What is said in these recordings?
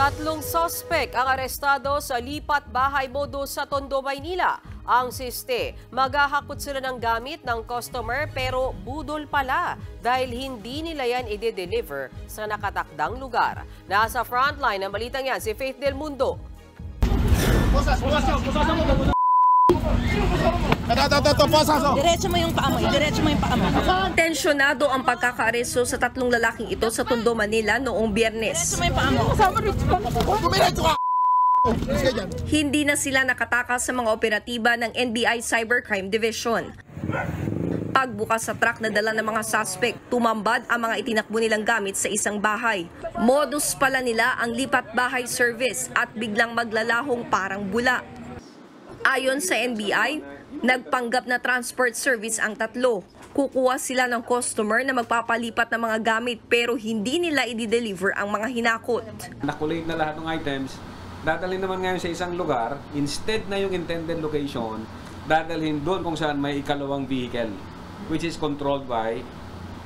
Tatlong suspect ang arestado sa lipat bahay modus sa Tondo, Maynila. Ang siste, maghahakot sila ng gamit ng customer pero budol pala dahil hindi nila yan i-deliver sa nakatakdang lugar. Nasa frontline ng balitang yan si Faith Del Mundo. Diretso mo yung paa mo, diretso mo yung paa mo. Tensyonado ang pagkakaaresto sa tatlong lalaking ito sa Tondo, Manila noong Biyernes. Diretso mo yung paa mo. Hindi na sila nakatakas sa mga operatiba ng NBI Cybercrime Division. Pagbukas sa truck na dala ng mga suspect, tumambad ang mga itinakbo nilang gamit sa isang bahay. Modus pala nila ang lipat bahay service at biglang maglalahong parang bula. Ayon sa NBI, nagpanggap na transport service ang tatlo. Kukuha sila ng customer na magpapalipat ng mga gamit pero hindi nila i-deliver ang mga hinakot. Nakulate na lahat ng items, dadalhin naman ngayon sa isang lugar, instead na yung intended location, dadalhin doon kung saan may ikalawang vehicle, which is controlled by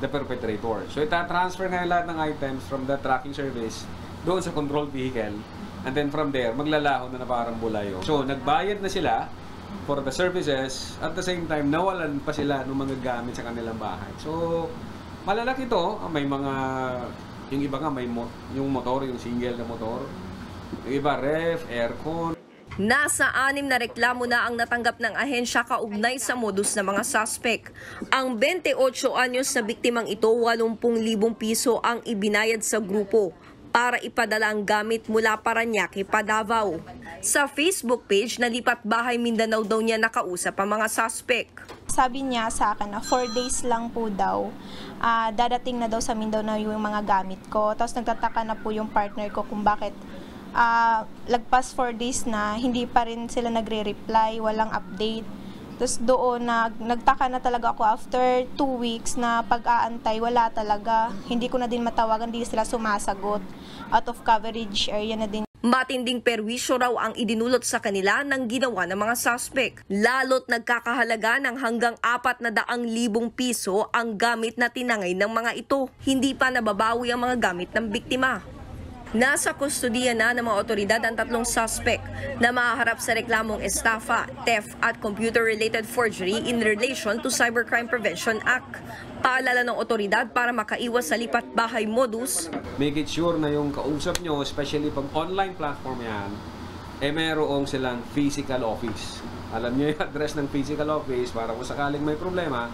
the perpetrator. So itatransfer ngayon lahat ng items from the tracking service doon sa controlled vehicle. And then from there, maglalahon na parang bulayo. So, nagbayad na sila for the services. At the same time, nawalan pa sila ng mga gamit sa kanilang bahay. So, malalaki to. May mga, yung iba nga, may yung motor, yung single na motor. Yung iba, ref, aircon. Nasa 6 na reklamo na ang natanggap ng ahensya kaugnay sa modus ng mga suspect. Ang 28 anyos na biktimang ito, 80,000 piso ang ibinayad sa grupo para ipadala ang gamit mula Parañaque pa Davao. Sa Facebook page na Lipat Bahay Mindanao daw niya nakausap ang mga suspect. Sabi niya sa akin na 4 days lang po daw, dadating na daw sa Mindanao yung mga gamit ko. Tapos nagtataka na po yung partner ko kung bakit lagpas 4 days na hindi pa rin sila nagre-reply, walang update. Tapos doon, nagtaka na talaga ako after 2 weeks na pag-aantay, wala talaga. Hindi ko na din matawagan, hindi sila sumasagot. Out of coverage area na din. Matinding perwisyo raw ang idinulot sa kanila ng ginawa ng mga suspect. Lalo't nagkakahalaga ng hanggang 400,000 piso ang gamit na tinangay ng mga ito. Hindi pa nababawi ang mga gamit ng biktima. Nasa kustodiya na ng mga otoridad ang tatlong suspect na mahaharap sa reklamong estafa, theft at computer-related forgery in relation to Cybercrime Prevention Act. Paalala ng otoridad para makaiwas sa lipat bahay modus. Make it sure na yung kausap nyo, especially pag online platform yan, mayroong silang physical office. Alam nyo yung address ng physical office para kung sakaling may problema,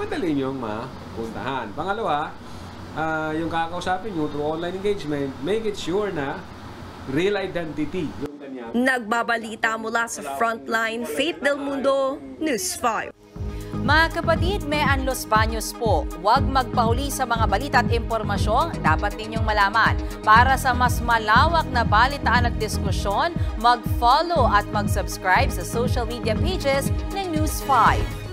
madali nyo mapuntahan. Pangalawa, yung kakausapin nyo through online engagement, make it sure na real identity. Nagbabalita mula sa Frontline, Faith Del Mundo, News 5. Mga kapatid, Mean Los Baños po. Huwag magpahuli sa mga balita at impormasyong dapat ninyong malaman. Para sa mas malawak na balitaan at diskusyon, mag-follow at mag-subscribe sa social media pages ng News 5.